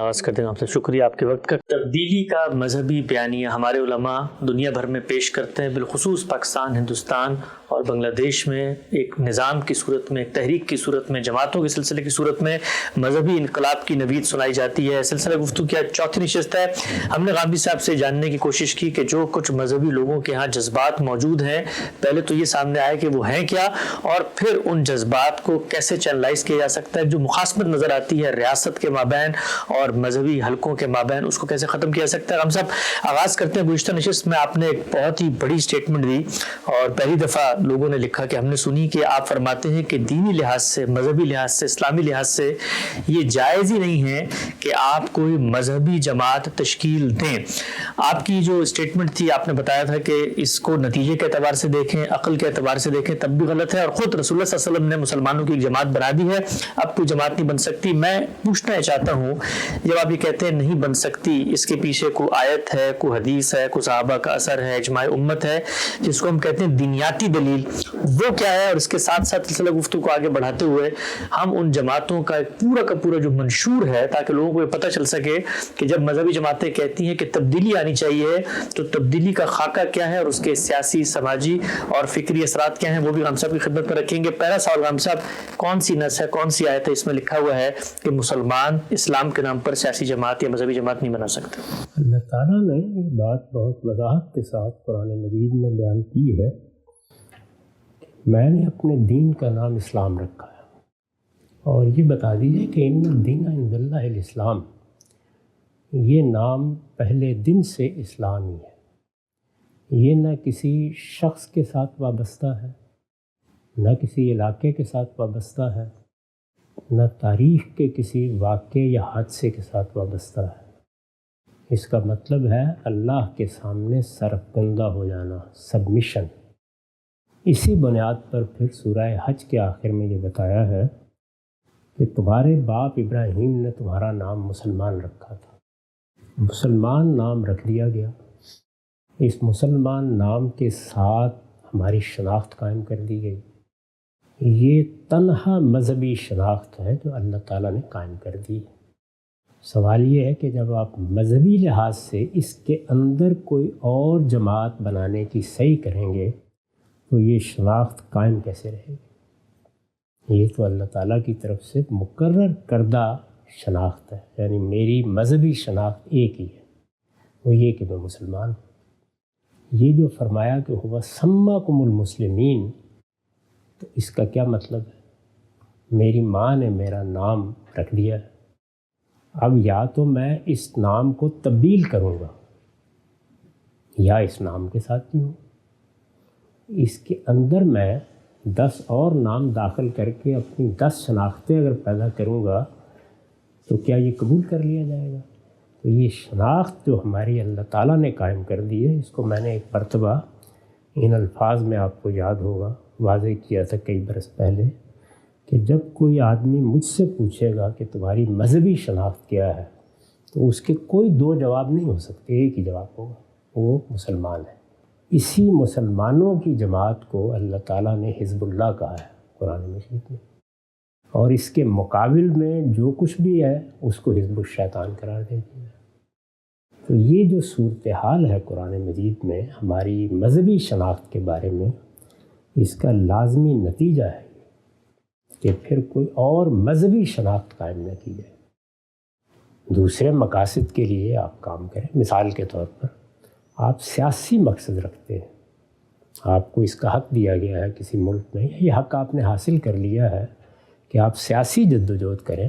آغاز کرتے ہیں آپ سے. شکریہ آپ کے وقت کا. تبدیلی کا مذہبی بیانیہ ہمارے علماء دنیا بھر میں پیش کرتے ہیں، بالخصوص پاکستان، ہندوستان اور بنگلہ دیش میں ایک نظام کی صورت میں، ایک تحریک کی صورت میں، جماعتوں کے سلسلے کی صورت میں مذہبی انقلاب کی نوید سنائی جاتی ہے. سلسلہ گفتگو کی چوتھی نشست ہے. ہم نے غامدی صاحب سے جاننے کی کوشش کی کہ جو کچھ مذہبی لوگوں کے ہاں جذبات موجود ہیں، پہلے تو یہ سامنے آئے کہ وہ ہیں کیا، اور پھر ان جذبات کو کیسے چینلائز کیا جا سکتا ہے. جو مخاصمت نظر آتی ہے ریاست کے مابین اور مذہبی حلقوں کے مابین، اس کو کیسے ختم کیا جا سکتا ہے. ہم سب آغاز کرتے ہیں. گزشتہ نشست میں آپ نے ایک بہت ہی بڑی سٹیٹمنٹ دی اور پہلی دفعہ لوگوں نے لکھا کہ ہم نے سنی کہ آپ فرماتے ہیں کہ دینی لحاظ سے، مذہبی لحاظ سے، اسلامی لحاظ سے یہ جائز ہی نہیں ہے کہ آپ کوئی مذہبی جماعت تشکیل دیں. آپ کی جو سٹیٹمنٹ تھی، آپ نے بتایا تھا کہ اس کو نتیجے کے اعتبار سے دیکھیں، عقل کے اعتبار سے دیکھیں تب بھی غلط ہے، اور خود رسول اللہ صلی اللہ علیہ وسلم نے مسلمانوں کی ایک جماعت بنا دی ہے، اب کوئی جماعت نہیں بن سکتی. میں پوچھنا چاہتا ہوں، جب آپ یہ کہتے ہیں نہیں بن سکتی، اس کے پیچھے کوئی آیت ہے، کوئی حدیث ہے، کوئی صحابہ کا اثر ہے، اجماع امت ہے، جس کو ہم کہتے ہیں دینیاتی دلیل، وہ کیا ہے؟ اور اس کے ساتھ ساتھ سلسلہ گفتگو کو آگے بڑھاتے ہوئے ہم ان جماعتوں کا پورا کا پورا جو منشور ہے، تاکہ لوگوں کو یہ پتہ چل سکے کہ جب مذہبی جماعتیں کہتی ہیں کہ تبدیلی آنی چاہیے، تو تبدیلی کا خاکہ کیا ہے اور اس کے سیاسی، سماجی اور فکری اثرات کیا ہیں، وہ بھی غام صاحب کی خدمت میں رکھیں گے. پہلا سوال غام صاحب، کون سی نص ہے، کون سی آیت ہے اس میں لکھا ہوا ہے کہ مسلمان اسلام کے نام پر سیاسی جماعت یا مذہبی جماعت نہیں بنا سکتے؟ اللہ تعالیٰ نے یہ بات بہت وضاحت کے ساتھ قرآن مجید میں بیان کی ہے. میں نے اپنے دین کا نام اسلام رکھا ہے، اور یہ بتا دیجیے کہ ان الدین عند اللہ الاسلام، یہ نام پہلے دن سے اسلامی ہے. یہ نہ کسی شخص کے ساتھ وابستہ ہے، نہ کسی علاقے کے ساتھ وابستہ ہے، نہ تاریخ کے کسی واقعے یا حادثے کے ساتھ وابستہ ہے. اس کا مطلب ہے اللہ کے سامنے سرکندہ ہو جانا، سبمیشن. اسی بنیاد پر پھر سورہ حج کے آخر میں یہ بتایا ہے کہ تمہارے باپ ابراہیم نے تمہارا نام مسلمان رکھا تھا. مسلمان نام رکھ دیا گیا. اس مسلمان نام کے ساتھ ہماری شناخت قائم کر دی گئی. یہ تنہا مذہبی شناخت ہے جو اللہ تعالیٰ نے قائم کر دی. سوال یہ ہے کہ جب آپ مذہبی لحاظ سے اس کے اندر کوئی اور جماعت بنانے کی صحیح کریں گے تو یہ شناخت قائم کیسے رہے گی؟ یہ تو اللہ تعالیٰ کی طرف سے مقرر کردہ شناخت ہے. یعنی میری مذہبی شناخت ایک ہی ہے، وہ یہ کہ میں مسلمان ہوں. یہ جو فرمایا کہ ہوا سماکم المسلمین، تو اس کا کیا مطلب ہے؟ میری ماں نے میرا نام رکھ دیا ہے، اب یا تو میں اس نام کو تبدیل کروں گا یا اس نام کے ساتھ ہی ہوں. اس کے اندر میں 10 اور نام داخل کر کے اپنی 10 شناختیں اگر پیدا کروں گا تو کیا یہ قبول کر لیا جائے گا؟ تو یہ شناخت جو ہماری اللہ تعالیٰ نے قائم کر دی ہے، اس کو میں نے ایک مرتبہ ان الفاظ میں آپ کو یاد ہوگا واضح کیا تھا کئی برس پہلے، کہ جب کوئی آدمی مجھ سے پوچھے گا کہ تمہاری مذہبی شناخت کیا ہے، تو اس کے کوئی 2 جواب نہیں ہو سکتے، ایک ہی جواب ہوگا، وہ مسلمان ہے. اسی مسلمانوں کی جماعت کو اللہ تعالیٰ نے حزب اللہ کہا ہے قرآن مجید میں، اور اس کے مقابل میں جو کچھ بھی ہے اس کو حزب الشیطان قرار دے دیا. تو یہ جو صورتحال ہے قرآن مجید میں ہماری مذہبی شناخت کے بارے میں، اس کا لازمی نتیجہ ہے کہ پھر کوئی اور مذہبی شناخت قائم نہ کی جائے. دوسرے مقاصد کے لیے آپ کام کریں. مثال کے طور پر آپ سیاسی مقصد رکھتے ہیں، آپ کو اس کا حق دیا گیا ہے کسی ملک میں، یہ حق آپ نے حاصل کر لیا ہے کہ آپ سیاسی جدوجہد کریں،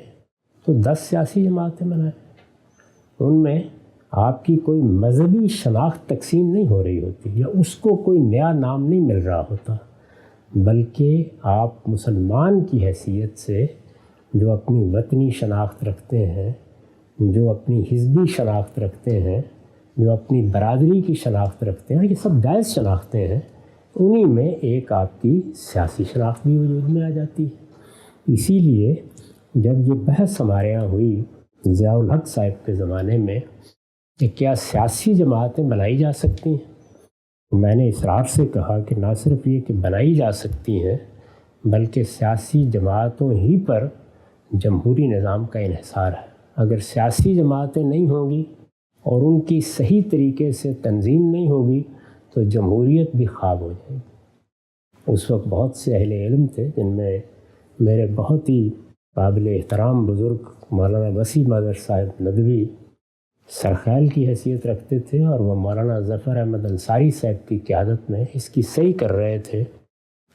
تو 10 سیاسی جماعتیں بنائیں. ان میں آپ کی کوئی مذہبی شناخت تقسیم نہیں ہو رہی ہوتی، یا اس کو کوئی نیا نام نہیں مل رہا ہوتا، بلکہ آپ مسلمان کی حیثیت سے جو اپنی وطنی شناخت رکھتے ہیں، جو اپنی حزبی شناخت رکھتے ہیں، جو اپنی برادری کی شناخت رکھتے ہیں، یہ سب جائز شناختیں ہیں. انہی میں ایک آپ کی سیاسی شناخت بھی وجود میں آ جاتی ہے. اسی لیے جب یہ بحث ہمارے یہاں ہوئی ضیاء الحق صاحب کے زمانے میں کہ کیا سیاسی جماعتیں بنائی جا سکتی ہیں، میں نے اصرار سے کہا کہ نہ صرف یہ کہ بنائی جا سکتی ہیں، بلکہ سیاسی جماعتوں ہی پر جمہوری نظام کا انحصار ہے. اگر سیاسی جماعتیں نہیں ہوں گی اور ان کی صحیح طریقے سے تنظیم نہیں ہوگی تو جمہوریت بھی خواب ہو جائے گی۔ اس وقت بہت سے اہل علم تھے جن میں میرے بہت ہی قابل احترام بزرگ مولانا وسیم اظہر صاحب ندوی سرخیل کی حیثیت رکھتے تھے، اور وہ مولانا ظفر احمد انصاری صاحب کی قیادت میں اس کی صحیح کر رہے تھے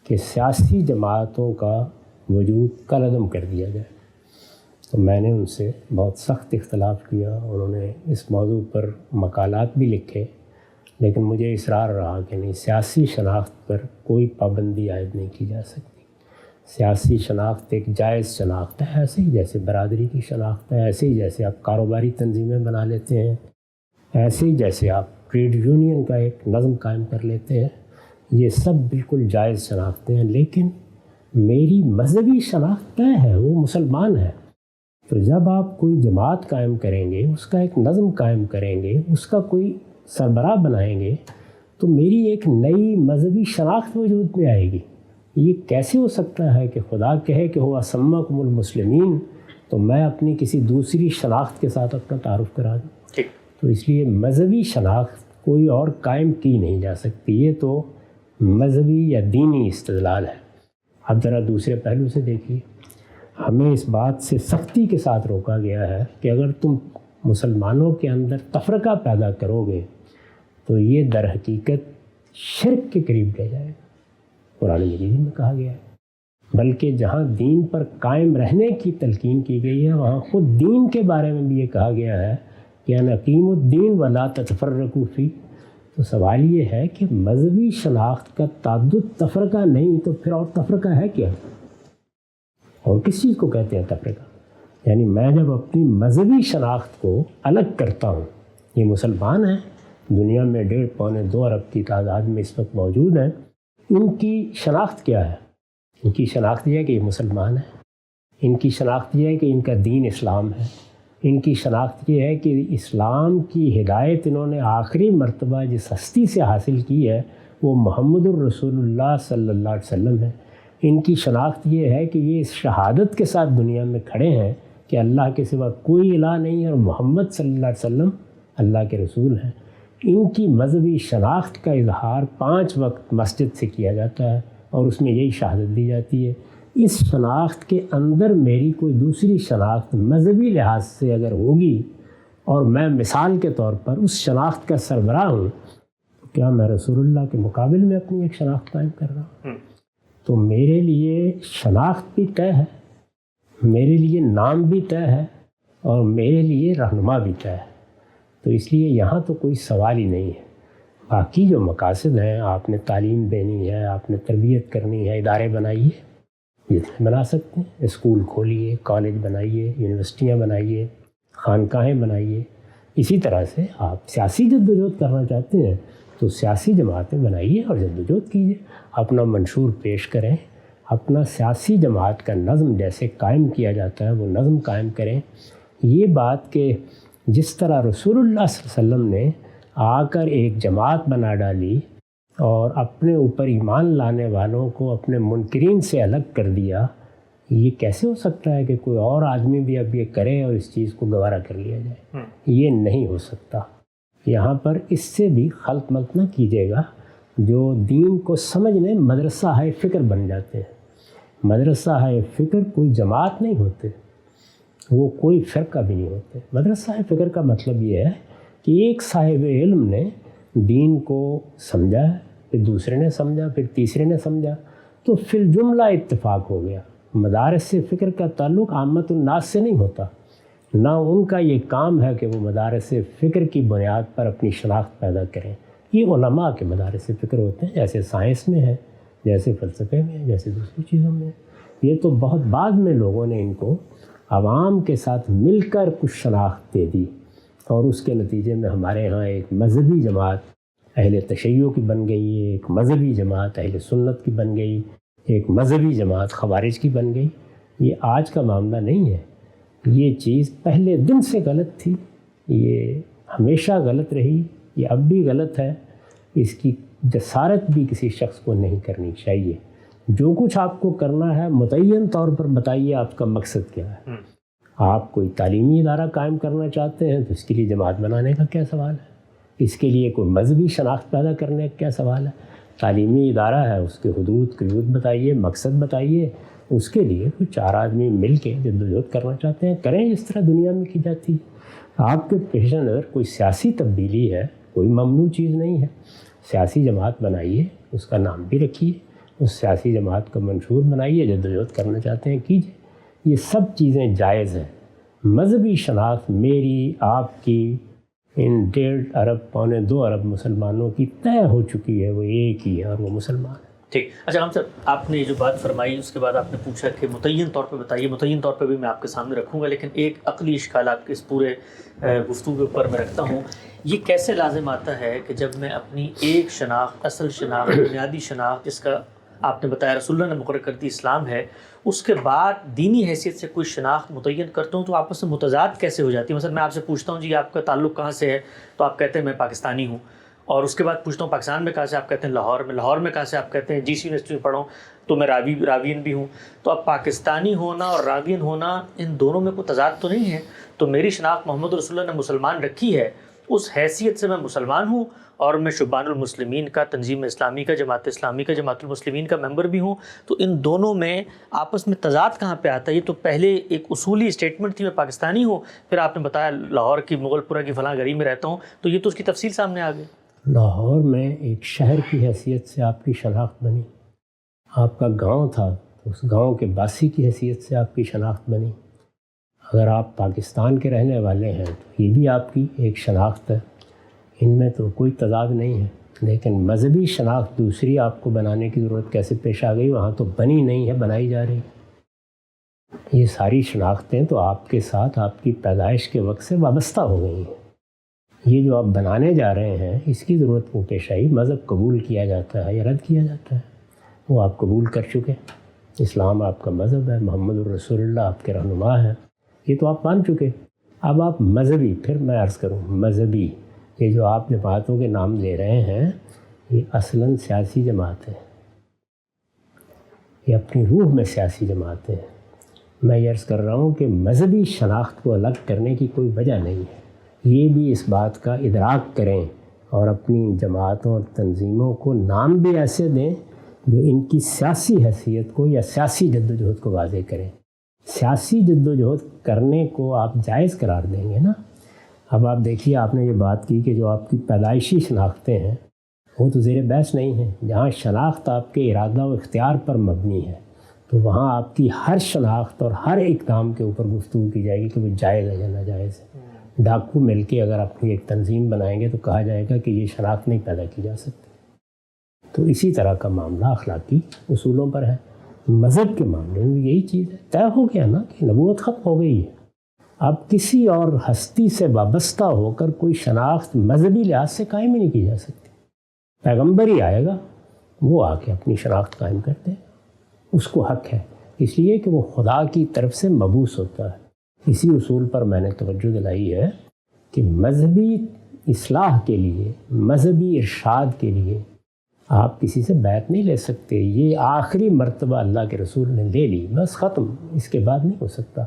کہ سیاسی جماعتوں کا وجود کالعدم کر دیا جائے۔ تو میں نے ان سے بہت سخت اختلاف کیا، انہوں نے اس موضوع پر مقالات بھی لکھے، لیکن مجھے اصرار رہا کہ نہیں، سیاسی شناخت پر کوئی پابندی عائد نہیں کی جا سکتی۔ سیاسی شناخت ایک جائز شناخت ہے، ایسے ہی جیسے برادری کی شناخت ہے، ایسے ہی جیسے آپ کاروباری تنظیمیں بنا لیتے ہیں، ایسے ہی جیسے آپ ٹریڈ یونین کا ایک نظم قائم کر لیتے ہیں، یہ سب بالکل جائز شناختیں ہیں۔ لیکن میری مذہبی شناخت طے ہے، وہ مسلمان ہے۔ تو جب آپ کوئی جماعت قائم کریں گے، اس کا ایک نظم قائم کریں گے، اس کا کوئی سربراہ بنائیں گے، تو میری ایک نئی مذہبی شناخت وجود میں آئے گی۔ یہ کیسے ہو سکتا ہے کہ خدا کہے کہ ہوا سمکم المسلمین تو میں اپنی کسی دوسری شناخت کے ساتھ اپنا تعارف کرا دوں؟ تو اس لیے مذہبی شناخت کوئی اور قائم کی نہیں جا سکتی، یہ تو مذہبی یا دینی استدلال ہے۔ اب ذرا دوسرے پہلو سے دیکھیے، ہمیں اس بات سے سختی کے ساتھ روکا گیا ہے کہ اگر تم مسلمانوں کے اندر تفرقہ پیدا کرو گے تو یہ در حقیقت شرک کے قریب لے جائے گا۔ قرآن مجید میں کہا گیا ہے، بلکہ جہاں دین پر قائم رہنے کی تلقین کی گئی ہے وہاں خود دین کے بارے میں بھی یہ کہا گیا ہے کہ ان اقیموا الدین ولا تتفرقوا فیہ۔ تو سوال یہ ہے کہ مذہبی شناخت کا تعدد تفرقہ نہیں تو پھر اور تفرقہ ہے کیا؟ اور کس چیز کو کہتے ہیں تفرقہ؟ یعنی میں جب اپنی مذہبی شناخت کو الگ کرتا ہوں، یہ مسلمان ہیں، دنیا میں 1.5-2 ارب کی تعداد میں اس وقت موجود ہیں، ان کی شناخت کیا ہے؟ ان کی شناخت یہ ہے کہ یہ مسلمان ہیں، ان کی شناخت یہ ہے کہ ان کا دین اسلام ہے، ان کی شناخت یہ ہے کہ اسلام کی ہدایت انہوں نے آخری مرتبہ جس ہستی سے حاصل کی ہے وہ محمد الرسول اللہ صلی اللہ علیہ وسلم ہے۔ ان کی شناخت یہ ہے کہ یہ اس شہادت کے ساتھ دنیا میں کھڑے ہیں کہ اللہ کے سوا کوئی الہ نہیں ہے اور محمد صلی اللہ علیہ وسلم اللہ کے رسول ہیں۔ ان کی مذہبی شناخت کا اظہار 5 وقت مسجد سے کیا جاتا ہے اور اس میں یہی شہادت دی جاتی ہے۔ اس شناخت کے اندر میری کوئی دوسری شناخت مذہبی لحاظ سے اگر ہوگی اور میں مثال کے طور پر اس شناخت کا سربراہ ہوں تو کیا میں رسول اللہ کے مقابل میں اپنی ایک شناخت قائم کر رہا ہوں؟ تو میرے لیے شناخت بھی طے ہے، میرے لیے نام بھی طے ہے اور میرے لیے رہنما بھی طے ہے۔ تو اس لیے یہاں تو کوئی سوال ہی نہیں ہے۔ باقی جو مقاصد ہیں، آپ نے تعلیم دینی ہے، آپ نے تربیت کرنی ہے، ادارے بنائیے، جتنے بنا سکتے ہیں، اسکول کھولیے، کالج بنائیے، یونیورسٹیاں بنائیے، خانقاہیں بنائیے۔ اسی طرح سے آپ سیاسی جدوجہد کرنا چاہتے ہیں تو سیاسی جماعتیں بنائیے اور جدوجہد کیجیے، اپنا منشور پیش کریں، اپنا سیاسی جماعت کا نظم جیسے قائم کیا جاتا ہے وہ نظم قائم کریں۔ یہ بات کہ جس طرح رسول اللہ صلی اللہ علیہ وسلم نے آ کر ایک جماعت بنا ڈالی اور اپنے اوپر ایمان لانے والوں کو اپنے منکرین سے الگ کر دیا، یہ کیسے ہو سکتا ہے کہ کوئی اور آدمی بھی اب یہ کرے اور اس چیز کو گوارا کر لیا جائے؟ یہ نہیں ہو سکتا۔ یہاں پر اس سے بھی خلط ملط نہ کیجیے گا۔ جو دین کو سمجھنے مدرسہ ہے فکر بن جاتے ہیں، مدرسہ ہے فکر کوئی جماعت نہیں ہوتے، وہ کوئی فرقہ بھی نہیں ہوتے۔ مدرسہ فکر کا مطلب یہ ہے کہ ایک صاحب علم نے دین کو سمجھا ہے، پھر دوسرے نے سمجھا، پھر تیسرے نے سمجھا، تو فی الجملہ اتفاق ہو گیا۔ مدارس فکر کا تعلق عامت الناس سے نہیں ہوتا، نہ ان کا یہ کام ہے کہ وہ مدارس فکر کی بنیاد پر اپنی شناخت پیدا کریں۔ یہ علماء کے مدارس فکر ہوتے ہیں، جیسے سائنس میں ہے، جیسے فلسفے میں ہے، جیسے دوسری چیزوں میں ہے۔ یہ تو بہت بعد میں لوگوں نے ان کو عوام کے ساتھ مل کر کچھ شناخت دے دی، اور اس کے نتیجے میں ہمارے ہاں ایک مذہبی جماعت اہل تشیع کی بن گئی، ایک مذہبی جماعت اہل سنت کی بن گئی، ایک مذہبی جماعت خوارج کی بن گئی۔ یہ آج کا معاملہ نہیں ہے، یہ چیز پہلے دن سے غلط تھی، یہ ہمیشہ غلط رہی، یہ اب بھی غلط ہے۔ اس کی جسارت بھی کسی شخص کو نہیں کرنی چاہیے۔ جو کچھ آپ کو کرنا ہے متعین طور پر بتائیے آپ کا مقصد کیا ہے۔ آپ کوئی تعلیمی ادارہ قائم کرنا چاہتے ہیں تو اس کے لیے جماعت بنانے کا کیا سوال ہے؟ اس کے لیے کوئی مذہبی شناخت پیدا کرنے کا کیا سوال ہے؟ تعلیمی ادارہ ہے، اس کے حدود قیود بتائیے، مقصد بتائیے، اس کے لیے کوئی 4 آدمی مل کے جدوجہد کرنا چاہتے ہیں کریں، اس طرح دنیا میں کی جاتی ہے۔ آپ کے پیش نظر کوئی سیاسی تبدیلی ہے، کوئی ممنوع چیز نہیں ہے، سیاسی جماعت بنائیے، اس کا نام بھی رکھیے، اس سیاسی جماعت کا منشور بنائیے، جدوجہد کرنا چاہتے ہیں کیجیے، یہ سب چیزیں جائز ہیں۔ مذہبی شناخت میری آپ کی ان 1.5 ارب پونے 2 ارب مسلمانوں کی طے ہو چکی ہے، وہ ایک ہی ہے اور وہ مسلمان ہے۔ ٹھیک، اچھا ہم صاحب آپ نے جو بات فرمائی اس کے بعد آپ نے پوچھا کہ متعین طور پہ بتائیے، متعین طور پہ بھی میں آپ کے سامنے رکھوں گا، لیکن ایک عقلی اشکال آپ کے اس پورے گفتگو کے اوپر میں رکھتا ہوں، یہ کیسے لازم آتا ہے کہ جب میں اپنی ایک شناخت، اصل شناخت، بنیادی شناخت جس کا آپ نے بتایا رسول اللہ نے مقرر کر دی اسلام ہے، اس کے بعد دینی حیثیت سے کوئی شناخت متعین کرتا ہوں تو آپس میں متضاد کیسے ہو جاتی ہے؟ مثلا میں آپ سے پوچھتا ہوں جی آپ کا تعلق کہاں سے ہے، تو آپ کہتے ہیں میں پاکستانی ہوں، اور اس کے بعد پوچھتا ہوں پاکستان میں کہاں سے، آپ کہتے ہیں لاہور میں کہاں سے، آپ کہتے ہیں جی سی یونیورسٹی میں پڑھا ہوں تو میں راوین بھی ہوں۔ تو اب پاکستانی ہونا اور راوین ہونا ان دونوں میں کوئی تضاد تو نہیں ہے؟ تو میری شناخت محمد رسول اللہ نے مسلمان رکھی ہے، اس حیثیت سے میں مسلمان ہوں، اور میں شبان المسلمین کا، تنظیم اسلامی کا، جماعت اسلامی کا، جماعت المسلمین کا ممبر بھی ہوں، تو ان دونوں میں آپس میں تضاد کہاں پہ آتا ہے؟ یہ تو پہلے ایک اصولی اسٹیٹمنٹ تھی میں پاکستانی ہوں، پھر آپ نے بتایا لاہور کی مغل پورہ کی فلاں گلی میں رہتا ہوں، تو یہ تو اس کی تفصیل سامنے آ گئی۔ لاہور میں ایک شہر کی حیثیت سے آپ کی شناخت بنی، آپ کا گاؤں تھا تو اس گاؤں کے باسی کی حیثیت سے آپ کی شناخت بنی۔ اگر آپ پاکستان کے رہنے والے ہیں تو یہ بھی آپ کی ایک شناخت ہے، ان میں تو کوئی تضاد نہیں ہے، لیکن مذہبی شناخت دوسری آپ کو بنانے کی ضرورت کیسے پیش آ گئی؟ وہاں تو بنی نہیں ہے، بنائی جا رہی۔ یہ ساری شناختیں تو آپ کے ساتھ آپ کی پیدائش کے وقت سے وابستہ ہو گئی ہیں، یہ جو آپ بنانے جا رہے ہیں اس کی ضرورت وہ پیش آئی۔ مذہب قبول کیا جاتا ہے یا رد کیا جاتا ہے؟ وہ آپ قبول کر چکے، اسلام آپ کا مذہب ہے، محمد الرسول اللہ آپ کے رہنما ہیں، یہ تو آپ مان چکے۔ اب آپ مذہبی، پھر میں عرض کروں مذہبی، یہ جو آپ جماعتوں کے نام لے رہے ہیں یہ اصلاً سیاسی جماعتیں ہیں، یہ اپنی روح میں سیاسی جماعتیں ہیں۔ میں یہ عرض کر رہا ہوں کہ مذہبی شناخت کو الگ کرنے کی کوئی وجہ نہیں ہے، یہ بھی اس بات کا ادراک کریں اور اپنی جماعتوں اور تنظیموں کو نام بھی ایسے دیں جو ان کی سیاسی حیثیت کو یا سیاسی جدوجہد کو واضح کریں۔ سیاسی جدوجہد کرنے کو آپ جائز قرار دیں گے نا۔ اب آپ دیکھیے، آپ نے یہ بات کی کہ جو آپ کی پیدائشی شناختیں ہیں وہ تو زیر بحث نہیں ہیں، جہاں شناخت آپ کے ارادہ و اختیار پر مبنی ہے تو وہاں آپ کی ہر شناخت اور ہر اقدام کے اوپر گفتگو کی جائے گی کہ وہ جائز ہے یا ناجائز ہے۔ ڈاکو مل کے اگر اپنی ایک تنظیم بنائیں گے تو کہا جائے گا کہ یہ شناخت نہیں پیدا کی جا سکتی۔ تو اسی طرح کا معاملہ اخلاقی اصولوں پر ہے، مذہب کے معاملے میں یہی چیز ہے۔ طے ہو گیا نا کہ نبوت ختم ہو گئی ہے، اب کسی اور ہستی سے وابستہ ہو کر کوئی شناخت مذہبی لحاظ سے قائم ہی نہیں کی جا سکتی۔ پیغمبر ہی آئے گا، وہ آ کے اپنی شناخت قائم کرتے ہیں، اس کو حق ہے، اس لیے کہ وہ خدا کی طرف سے مبعوث ہوتا ہے۔ اسی اصول پر میں نے توجہ دلائی ہے کہ مذہبی اصلاح کے لیے، مذہبی ارشاد کے لیے آپ کسی سے بیعت نہیں لے سکتے، یہ آخری مرتبہ اللہ کے رسول نے لے لی، بس ختم، اس کے بعد نہیں ہو سکتا۔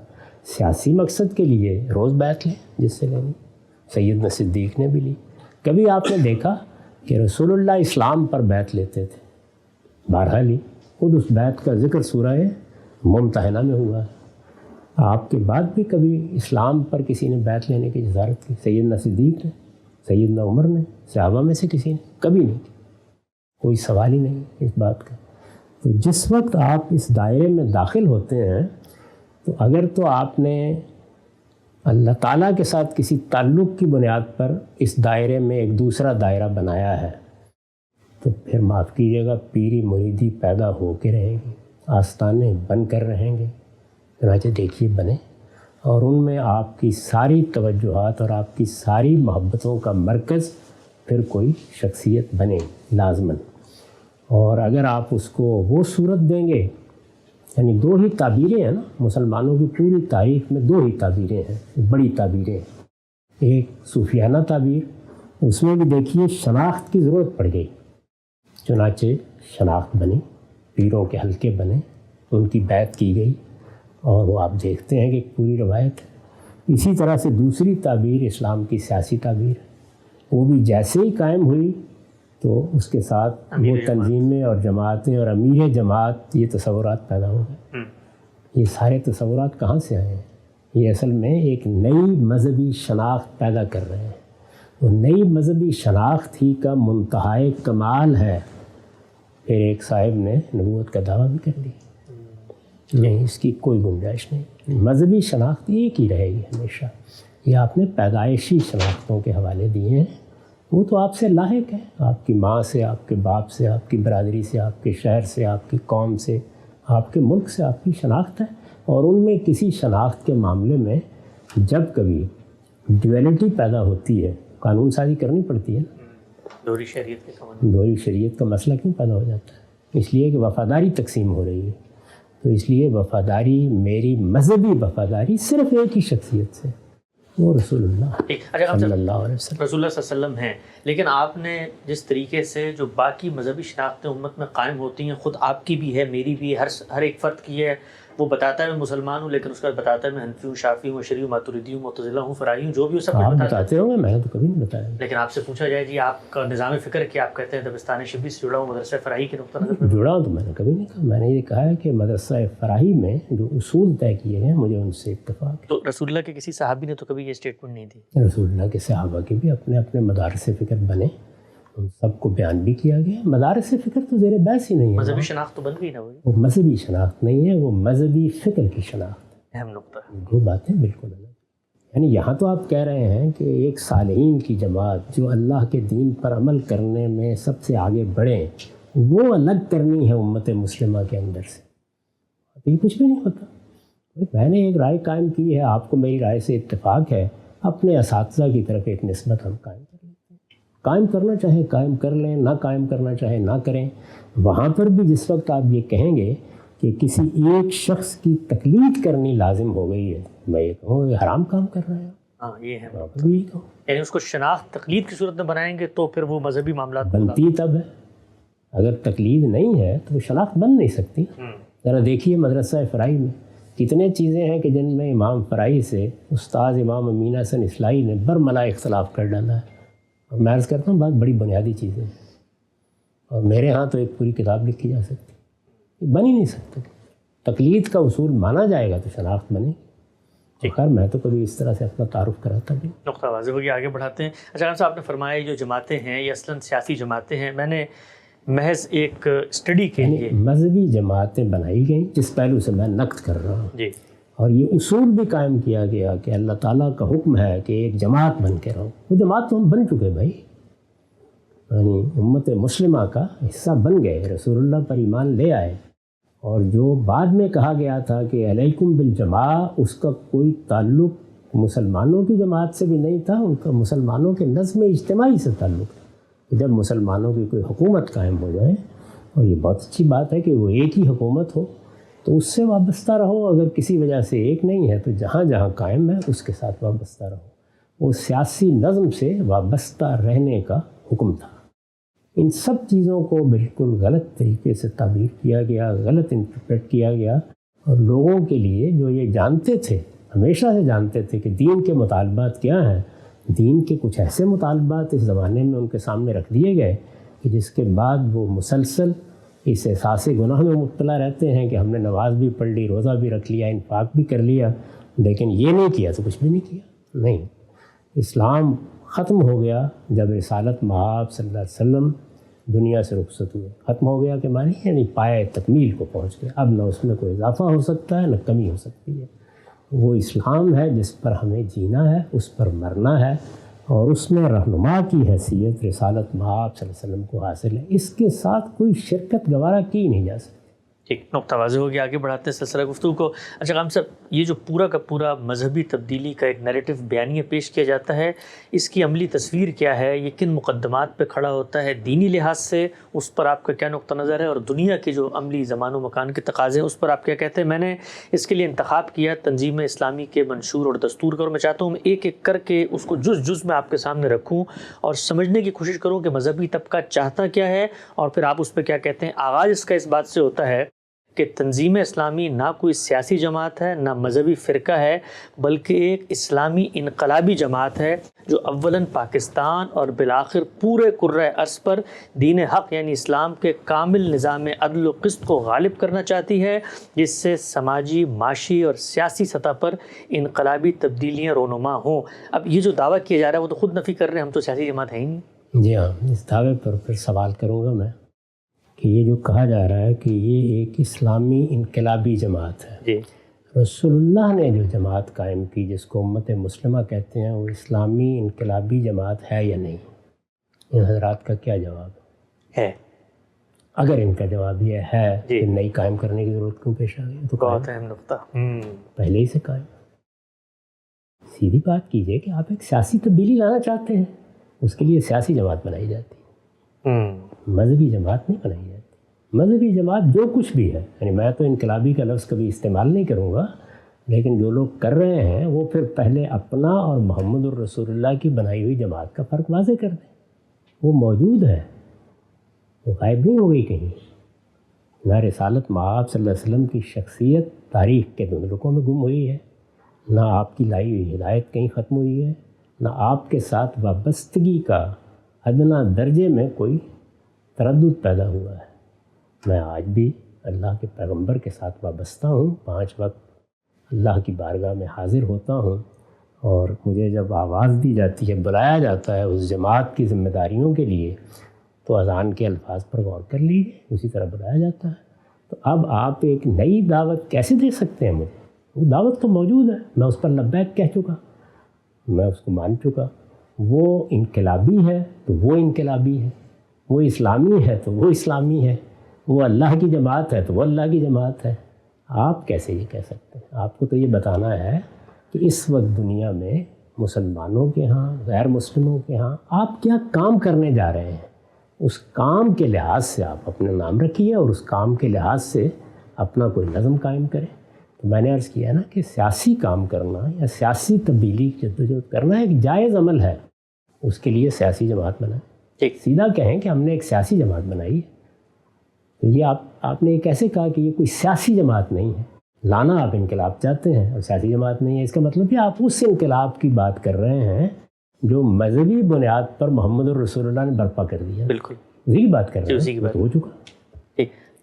سیاسی مقصد کے لیے روز بیعت لیں جس سے لینی، سیدنا صدیق نے بھی لی۔ کبھی آپ نے دیکھا کہ رسول اللہ اسلام پر بیعت لیتے تھے؟ بارہا لی، خود اس بیعت کا ذکر سورہ ممتحنہ میں ہوا ہے۔ آپ کے بعد بھی کبھی اسلام پر کسی نے بیعت لینے کی جسارت کی؟ سیدنا صدیق نے، سیدنا عمر نے، صحابہ میں سے کسی نے کبھی نہیں کی، کوئی سوال ہی نہیں اس بات کا۔ تو جس وقت آپ اس دائرے میں داخل ہوتے ہیں تو اگر تو آپ نے اللہ تعالیٰ کے ساتھ کسی تعلق کی بنیاد پر اس دائرے میں ایک دوسرا دائرہ بنایا ہے تو پھر معاف کیجیے گا، پیری مریدی پیدا ہو کے رہے گی، آستانے بن کر رہیں گے۔ چنانچہ دیکھیے بنے، اور ان میں آپ کی ساری توجہات اور آپ کی ساری محبتوں کا مرکز پھر کوئی شخصیت بنے لازماً۔ اور اگر آپ اس کو وہ صورت دیں گے، یعنی دو ہی تعبیریں ہیں نا، مسلمانوں کی پوری تاریخ میں دو ہی تعبیریں ہیں، بڑی تعبیریں، ایک صوفیانہ تعبیر، اس میں بھی دیکھیے شناخت کی ضرورت پڑ گئی، چنانچہ شناخت بنی، پیروں کے حلقے بنے، ان کی بیعت کی گئی، اور وہ آپ دیکھتے ہیں کہ ایک پوری روایت ہے۔ اسی طرح سے دوسری تعبیر اسلام کی سیاسی تعبیر ہے، وہ بھی جیسے ہی قائم ہوئی تو اس کے ساتھ وہ تنظیمیں اور جماعتیں اور امیر جماعت یہ تصورات پیدا ہو گئے۔ یہ سارے تصورات کہاں سے آئے ہیں؟ یہ اصل میں ایک نئی مذہبی شناخت پیدا کر رہے ہیں۔ وہ نئی مذہبی شناخت ہی کا منتہائے کمال ہے۔ پھر ایک صاحب نے نبوت کا دعویٰ بھی کر دیا، نہیں اس کی کوئی گنجائش نہیں، مذہبی شناخت ایک ہی رہے گی ہمیشہ۔ یہ آپ نے پیدائشی شناختوں کے حوالے دیے ہیں، وہ تو آپ سے لاحق ہے، آپ کی ماں سے، آپ کے باپ سے، آپ کی برادری سے، آپ کے شہر سے، آپ کی قوم سے، آپ کے ملک سے آپ کی شناخت ہے۔ اور ان میں کسی شناخت کے معاملے میں جب کبھی ڈویلٹی پیدا ہوتی ہے، قانون سازی کرنی پڑتی ہے نا۔ دوہری شریعت کے قوانین، دوہری شریعت کا مسئلہ کیوں پیدا ہو جاتا ہے؟ اس لیے کہ وفاداری تقسیم ہو رہی ہے، تو اس لیے وفاداری، میری مذہبی وفاداری صرف ایک ہی شخصیت سے، وہ رسول اللہ صلی اللہ علیہ وسلم۔ رسول اللہ صلی اللہ علیہ وسلم ہیں، لیکن آپ نے جس طریقے سے جو باقی مذہبی شناختیں امت میں قائم ہوتی ہیں، خود آپ کی بھی ہے، میری بھی ہے، ہر ایک فرد کی ہے، وہ بتاتا ہے میں مسلمان ہوں، لیکن اس کا بتاتا ہے میں حنفی ہوں، شافعی ہوں، اشعری ہوں، ماتریدی ہوں، معتزلہ ہوں، فرائی ہوں، جو بھی ہو سب آپ کچھ بتاتے ہوں گے، میں نے تو کبھی نہیں بتایا۔ لیکن آپ سے پوچھا جائے جی آپ کا نظام فکر کیا، آپ کہتے ہیں دبستان شبلی سے جڑا ہوں، مدرسہ فراہی کے نقطہ نظر میں جڑا ہوں، تو میں نے کبھی نہیں کہا۔ میں نے یہ کہا ہے کہ مدرسہ فراہی میں جو اصول طے کیے ہیں مجھے ان سے اتفاق ہے۔ تو رسول اللہ کے کسی صحابی نے تو کبھی یہ اسٹیٹمنٹ نہیں دی؟ رسول اللہ کے صحابہ کے بھی اپنے اپنے مدارس فکر بنے، ان سب کو بیان بھی کیا گیا۔ مدارس فکر تو زیر بحث ہی نہیں ہے، مذہبی شناخت تو بن گئی نا، وہ مذہبی شناخت نہیں ہے، وہ مذہبی فکر کی شناخت۔ اہم نقطہ ہے۔ دو باتیں بالکل الگ۔ یعنی یہاں تو آپ کہہ رہے ہیں کہ ایک صالحین کی جماعت جو اللہ کے دین پر عمل کرنے میں سب سے آگے بڑھیں، وہ الگ کرنی ہے امت مسلمہ کے اندر سے، یہ کچھ بھی نہیں ہوتا۔ میں نے ایک رائے قائم کی ہے، آپ کو میری رائے سے اتفاق ہے، اپنے اساتذہ کی طرف ایک نسبت ہم قائم کر لیتے ہیں۔ قائم کرنا چاہے قائم کر لیں، نہ قائم کرنا چاہے نہ کریں۔ وہاں پر بھی جس وقت آپ یہ کہیں گے کہ کسی ایک شخص کی تقلید کرنی لازم ہو گئی ہے، میں یہ کہوں یہ حرام کام کر رہے ہیں۔ ہاں یہ ہے، وہاں پر بھی یہ کہوں یعنی اس کو شناخت تقلید کی صورت میں بنائیں گے تو پھر وہ مذہبی معاملات بنتی تب ہے، اگر تقلید نہیں ہے تو وہ شناخت بن نہیں سکتی۔ ذرا دیکھیے مدرسہ فرائی میں کتنے چیزیں ہیں کہ جن میں امام فرائی سے استاد امام امین حسن اصلاحی نے برملا اختلاف کر ڈالا ہے، اور میں عرض کرتا ہوں بات بڑی بنیادی چیزیں ہیں، اور میرے ہاں تو ایک پوری کتاب لکھی جا سکتی، بن ہی نہیں سکتی۔ تقلید کا اصول مانا جائے گا تو شناخت بنے گی۔ خیر میں تو کبھی اس طرح سے اپنا تعارف کراتا بھی۔ نقطہ واضح ہو گیا، آگے بڑھاتے ہیں۔ اچھا خان صاحب، آپ نے فرمایا یہ جو جماعتیں ہیں یہ اصلاً سیاسی جماعتیں ہیں۔ میں نے محض ایک اسٹڈی کے لیے مذہبی جماعتیں بنائی گئیں، جس پہلو سے میں نقد کر رہا ہوں، جی، اور یہ اصول بھی قائم کیا گیا کہ اللہ تعالیٰ کا حکم ہے کہ ایک جماعت بن کے رہو۔ وہ جماعت تو ہم بن چکے بھائی، یعنی امت مسلمہ کا حصہ بن گئے، رسول اللہ پر ایمان لے آئے، اور جو بعد میں کہا گیا تھا کہ علیکم بالجماع، اس کا کوئی تعلق مسلمانوں کی جماعت سے بھی نہیں تھا، ان کا مسلمانوں کے نظم اجتماعی سے تعلق تھا۔ جب مسلمانوں کی کوئی حکومت قائم ہو جائے، اور یہ بہت اچھی بات ہے کہ وہ ایک ہی حکومت ہو، تو اس سے وابستہ رہو، اگر کسی وجہ سے ایک نہیں ہے تو جہاں جہاں قائم ہے اس کے ساتھ وابستہ رہو۔ وہ سیاسی نظم سے وابستہ رہنے کا حکم تھا۔ ان سب چیزوں کو بالکل غلط طریقے سے تعبیر کیا گیا، غلط انٹرپریٹ کیا گیا، اور لوگوں کے لیے جو یہ جانتے تھے، ہمیشہ سے جانتے تھے کہ دین کے مطالبات کیا ہیں، دین کے کچھ ایسے مطالبات اس زمانے میں ان کے سامنے رکھ دیے گئے کہ جس کے بعد وہ مسلسل اس احساس گناہ میں مبتلا رہتے ہیں کہ ہم نے نماز بھی پڑھ لی، روزہ بھی رکھ لیا، انفاق بھی کر لیا، لیکن یہ نہیں کیا تو کچھ بھی نہیں کیا۔ نہیں، اسلام ختم ہو گیا جب رسالت مآب صلی اللہ علیہ وسلم دنیا سے رخصت ہوئے۔ ختم ہو گیا کہ معنی یعنی پائے تکمیل کو پہنچ گیا، اب نہ اس میں کوئی اضافہ ہو سکتا ہے نہ کمی ہو سکتی ہے۔ وہ اسلام ہے جس پر ہمیں جینا ہے، اس پر مرنا ہے، اور اس میں رہنما کی حیثیت رسالت مآب صلی اللہ علیہ وسلم کو حاصل ہے۔ اس کے ساتھ کوئی شرکت گوارا کی نہیں جا سکتی۔ ٹھیک، نقطہ واضح ہو گیا، آگے بڑھاتے ہیں سلسلہ گفتگو کو۔ اچھا خان صاحب، یہ جو پورا کا پورا مذہبی تبدیلی کا ایک نیریٹو بیانیہ پیش کیا جاتا ہے، اس کی عملی تصویر کیا ہے؟ یہ کن مقدمات پہ کھڑا ہوتا ہے دینی لحاظ سے؟ اس پر آپ کا کیا نقطہ نظر ہے؟ اور دنیا کے جو عملی زمان و مکان کے تقاضے ہیں اس پر آپ کیا کہتے ہیں؟ میں نے اس کے لیے انتخاب کیا تنظیم اسلامی کے منشور اور دستور کا، اور میں چاہتا ہوں ایک ایک کر کے اس کو جز جز میں آپ کے سامنے رکھوں اور سمجھنے کی کوشش کروں کہ مذہبی طبقہ چاہتا کیا ہے، اور پھر آپ اس پہ کیا کہتے ہیں۔ آغاز اس کا اس بات سے ہوتا ہے کہ تنظیم اسلامی نہ کوئی سیاسی جماعت ہے، نہ مذہبی فرقہ ہے، بلکہ ایک اسلامی انقلابی جماعت ہے جو اولاً پاکستان اور بالآخر پورے کرۂ ارض پر دین حق یعنی اسلام کے کامل نظام عدل و قسط کو غالب کرنا چاہتی ہے، جس سے سماجی، معاشی اور سیاسی سطح پر انقلابی تبدیلیاں رونما ہوں۔ اب یہ جو دعویٰ کیا جا رہا ہے وہ تو خود نفی کر رہے ہیں، ہم تو سیاسی جماعت ہے ہی نہیں۔ جی ہاں، اس دعوے پر پھر سوال کروں گا میں کہ یہ جو کہا جا رہا ہے کہ یہ ایک اسلامی انقلابی جماعت ہے، جی، رسول اللہ نے جو جماعت قائم کی جس کو امت مسلمہ کہتے ہیں، وہ اسلامی انقلابی جماعت ہے یا نہیں؟ ان حضرات کا کیا جواب ہے؟ اگر ان کا جواب یہ ہے جی، کہ نئی قائم کرنے کی ضرورت کیوں پیش آ گئی؟ تو بہت اہم نقطہ۔ پہلے ہی سے قائم، سیدھی بات کیجئے کہ آپ ایک سیاسی تبدیلی لانا چاہتے ہیں، اس کے لیے سیاسی جماعت بنائی جاتی ہے، مذہبی جماعت نہیں بنائی جاتی۔ مذہبی جماعت جو کچھ بھی ہے، یعنی میں تو انقلابی کا لفظ کبھی استعمال نہیں کروں گا، لیکن جو لوگ کر رہے ہیں وہ پھر پہلے اپنا اور محمد الرسول اللہ کی بنائی ہوئی جماعت کا فرق واضح کر دیں۔ وہ موجود ہے، وہ غائب نہیں ہو گئی کہیں۔ نہ رسالت مآب صلی اللہ علیہ وسلم کی شخصیت تاریخ کے دھندلکوں میں گم ہوئی ہے، نہ آپ کی لائی ہوئی ہدایت کہیں ختم ہوئی ہے، نہ آپ کے ساتھ وابستگی کا ادنا درجے میں کوئی تردد پیدا ہوا ہے۔ میں آج بھی اللہ کے پیغمبر کے ساتھ وابستہ ہوں، 5 وقت اللہ کی بارگاہ میں حاضر ہوتا ہوں، اور مجھے جب آواز دی جاتی ہے، بلایا جاتا ہے اس جماعت کی ذمہ داریوں کے لیے، تو اذان کے الفاظ پر غور کر لیجیے، اسی طرح بلایا جاتا ہے۔ تو اب آپ ایک نئی دعوت کیسے دے سکتے ہیں مجھے؟ وہ دعوت تو موجود ہے، میں اس پر لبیک کہہ چکا، میں اس کو مان چکا۔ وہ انقلابی ہے تو وہ انقلابی ہے، وہ اسلامی ہے تو وہ اسلامی ہے، وہ اللہ کی جماعت ہے تو وہ اللہ کی جماعت ہے۔ آپ کیسے یہ کہہ سکتے ہیں؟ آپ کو تو یہ بتانا ہے کہ اس وقت دنیا میں مسلمانوں کے ہاں، غیر مسلموں کے ہاں آپ کیا کام کرنے جا رہے ہیں، اس کام کے لحاظ سے آپ اپنا نام رکھیے اور اس کام کے لحاظ سے اپنا کوئی نظم قائم کریں۔ تو میں نے عرض کیا نا کہ سیاسی کام کرنا یا سیاسی تبدیلی جدوجہد کرنا ایک جائز عمل ہے، اس کے لیے سیاسی جماعت بنائیں۔ سیدھا کہیں کہ ہم نے ایک سیاسی جماعت بنائی ہے، تو یہ آپ نے یہ کیسے کہا کہ یہ کوئی سیاسی جماعت نہیں ہے؟ لانا آپ انقلاب چاہتے ہیں اور سیاسی جماعت نہیں ہے، اس کا مطلب کہ آپ اس انقلاب کی بات کر رہے ہیں جو مذہبی بنیاد پر محمد الرسول اللہ نے برپا کر دیا۔ بالکل اسی کی بات کر رہے ہیں، تو ہو چکا،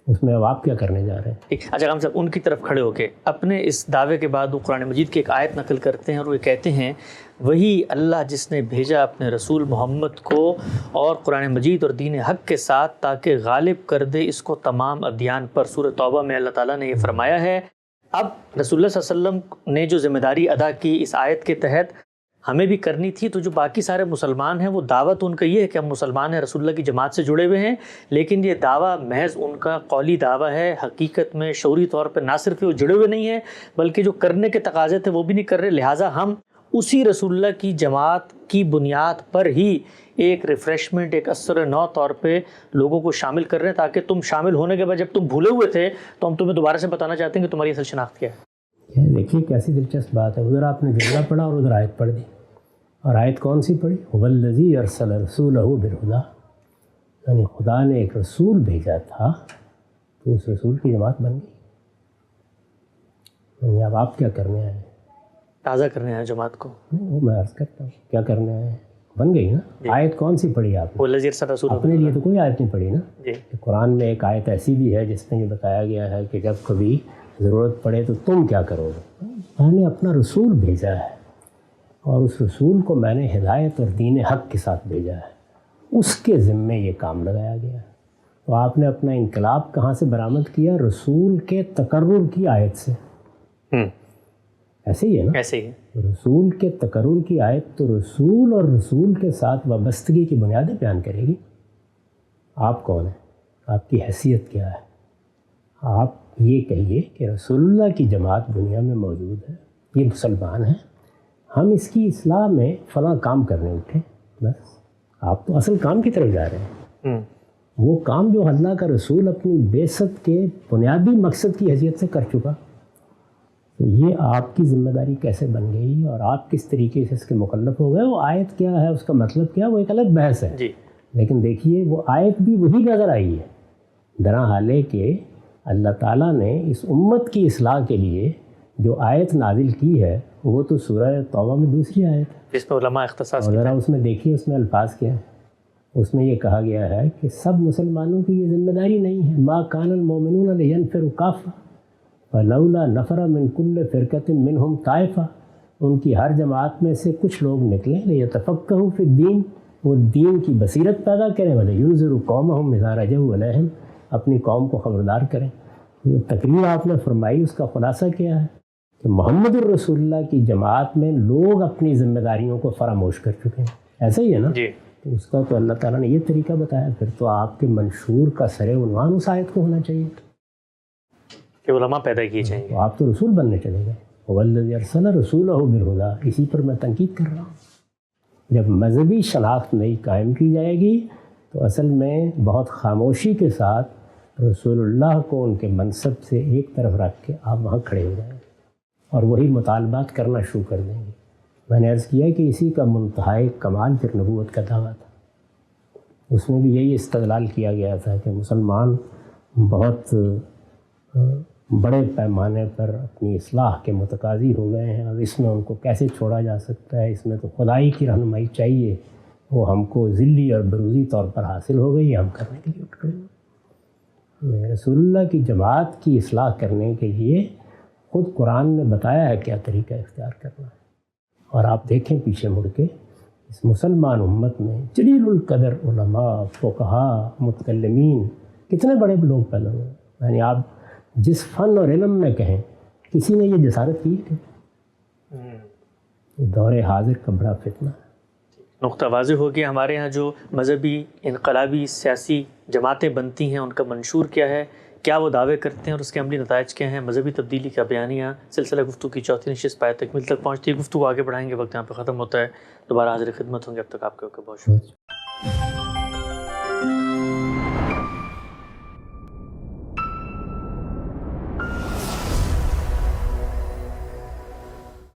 اس میں اب آپ کیا کرنے جا رہے ہیں؟ اچھا ہم صاحب ان کی طرف کھڑے ہو کے اپنے اس دعوے کے بعد وہ قرآن مجید کی ایک آیت نقل کرتے ہیں اور وہ کہتے ہیں وہی اللہ جس نے بھیجا اپنے رسول محمد کو اور قرآن مجید اور دین حق کے ساتھ تاکہ غالب کر دے اس کو تمام ادیان پر۔ سورہ توبہ میں اللہ تعالیٰ نے یہ فرمایا ہے۔ اب رسول اللہ صلی اللہ علیہ وسلم نے جو ذمہ داری ادا کی اس آیت کے تحت ہمیں بھی کرنی تھی، تو جو باقی سارے مسلمان ہیں وہ دعوت ان کا یہ ہے کہ ہم مسلمان ہیں، رسول اللہ کی جماعت سے جڑے ہوئے ہیں، لیکن یہ دعویٰ محض ان کا قولی دعویٰ ہے، حقیقت میں شعوری طور پہ نہ صرف وہ جڑے ہوئے نہیں ہیں بلکہ جو کرنے کے تقاضے تھے وہ بھی نہیں کر رہے، لہٰذا ہم اسی رسول اللہ کی جماعت کی بنیاد پر ہی ایک ریفریشمنٹ، ایک اثر نو طور پہ لوگوں کو شامل کر رہے ہیں، تاکہ تم شامل ہونے کے بعد جب تم بھولے ہوئے تھے تو ہم تمہیں دوبارہ سے بتانا چاہتے ہیں کہ تمہاری اصل شناخت کیا ہے۔ دیکھیے کیسی دلچسپ بات ہے، ادھر آپ نے جملہ پڑھا اور ادھر آیت پڑھ دی، اور آیت کون سی پڑھی؟ هو الذی ارسل رسولہ بالہدی، یعنی خدا نے ایک رسول بھیجا تھا تو اس رسول کی جماعت بن گئی۔ یعنی اب آپ کیا کرنے آئے ہیں؟ تازہ کرنے آئے جماعت کو؟ وہ میں عرض کرتا ہوں کیا کرنے آئے ہیں، بن گئی نا۔ آیت کون سی پڑھی آپ نے؟ وہ الذی ارسل رسولہ، اپنے لیے تو کوئی آیت نہیں پڑھی نا۔ جی، قرآن میں ایک آیت ایسی بھی ہے جس میں یہ بتایا گیا ہے کہ جب کبھی ضرورت پڑے تو تم کیا کرو گے؟ میں نے اپنا رسول بھیجا ہے اور اس رسول کو میں نے ہدایت اور دین حق کے ساتھ بھیجا ہے، اس کے ذمے یہ کام لگایا گیا۔ تو آپ نے اپنا انقلاب کہاں سے برآمد کیا؟ رسول کے تقرر کی آیت سے۔ ایسے ہی ہے نا، ایسے ہی ہے۔ رسول کے تقرر کی آیت تو رسول اور رسول کے ساتھ وابستگی کی بنیادیں بیان کرے گی۔ آپ کون ہیں؟ آپ کی حیثیت کیا ہے؟ آپ یہ کہیے کہ رسول اللہ کی جماعت دنیا میں موجود ہے، یہ مسلمان ہیں، ہم اس کی اصلاح میں فلاں کام کرنے اٹھے، بس آپ تو اصل کام کی طرف جا رہے ہیں۔ وہ کام جو اللہ کا رسول اپنی بعثت کے بنیادی مقصد کی حیثیت سے کر چکا، تو یہ آپ کی ذمہ داری کیسے بن گئی اور آپ کس طریقے سے اس کے مکلف ہو گئے؟ وہ آیت کیا ہے، اس کا مطلب کیا، وہ ایک الگ بحث ہے۔ جی، لیکن دیکھیے وہ آیت بھی وہی نظر آئی ہے، درا حالے کہ اللہ تعالیٰ نے اس امت کی اصلاح کے لیے جو آیت نازل کی ہے وہ تو سورہ توبہ میں دوسری آیت ہے، جس میں علماء اختصاص اور ذرا اس میں دیکھیے اس میں الفاظ کیا ہیں۔ اس میں یہ کہا گیا ہے کہ سب مسلمانوں کی یہ ذمہ داری نہیں ہے، ما کان المؤمنون لینفروا کافہ فلولا نفر من کل فرقۃ منہم طائفہ، ان کی ہر جماعت میں سے کچھ لوگ نکلیں لیتفقہوا فی الدین، وہ دین کی بصیرت پیدا کریں، ولینذروا قومہم اذا رجعوا الیہم، اپنی قوم کو خبردار کریں۔ جو تقریر آپ نے فرمائی اس کا خلاصہ کیا ہے کہ محمد الرسول اللہ کی جماعت میں لوگ اپنی ذمہ داریوں کو فراموش کر چکے ہیں، ایسا ہی ہے نا؟ جی، تو اس کا تو اللہ تعالیٰ نے یہ طریقہ بتایا، پھر تو آپ کے منشور کا سر عنوان اس آیت کو ہونا چاہیے کہ علماء پیدا کیے جائیں گے۔ تو آپ تو رسول بننے چلے گئے، والذی ارسل رسولہ بالہدی، اسی پر میں تنقید کر رہا ہوں۔ جب مذہبی شناخت نئی قائم کی جائے گی تو اصل میں بہت خاموشی کے ساتھ رسول اللہ کو ان کے منصب سے ایک طرف رکھ کے آپ وہاں کھڑے ہو جائیں اور وہی مطالبات کرنا شروع کر دیں گے۔ میں نے عرض کیا کہ اسی کا منتہائی کمال پھر نبوت کا دعویٰ تھا، اس میں بھی یہی استدلال کیا گیا تھا کہ مسلمان بہت بڑے پیمانے پر اپنی اصلاح کے متقاضی ہو گئے ہیں، اب اس میں ان کو کیسے چھوڑا جا سکتا ہے، اس میں تو خدائی کی رہنمائی چاہیے، وہ ہم کو ذلی اور بروزی طور پر حاصل ہو گئی، ہم کرنے کے لیے اٹھ کھڑے ہوئے۔ رسول اللہ کی جماعت کی اصلاح کرنے کے لیے خود قرآن نے بتایا ہے کیا طریقہ اختیار کرنا ہے، اور آپ دیکھیں پیچھے مڑ کے اس مسلمان امت میں جلیل القدر علماء، فقہاء، متکلمین، کتنے بڑے لوگ پیدا ہوئے، یعنی آپ جس فن اور علم میں کہیں کسی نے یہ جسارت کی ہے؟ یہ دور حاضر کا بڑا فتنہ ہے۔ نقطہ واضح ہو گیا، ہمارے ہاں جو مذہبی انقلابی سیاسی جماعتیں بنتی ہیں ان کا منشور کیا ہے، کیا وہ دعوے کرتے ہیں اور اس کے عملی نتائج کیا ہیں۔ مذہبی تبدیلی کا بیانیہ سلسلہ گفتگو کی چوتھی نشست پایہ تکمیل تک پہنچتی ہے، گفتگو آگے بڑھائیں گے، وقت یہاں پہ ختم ہوتا ہے، دوبارہ حاضر خدمت ہوں گے، اب تک آپ کے بہت شکریہ۔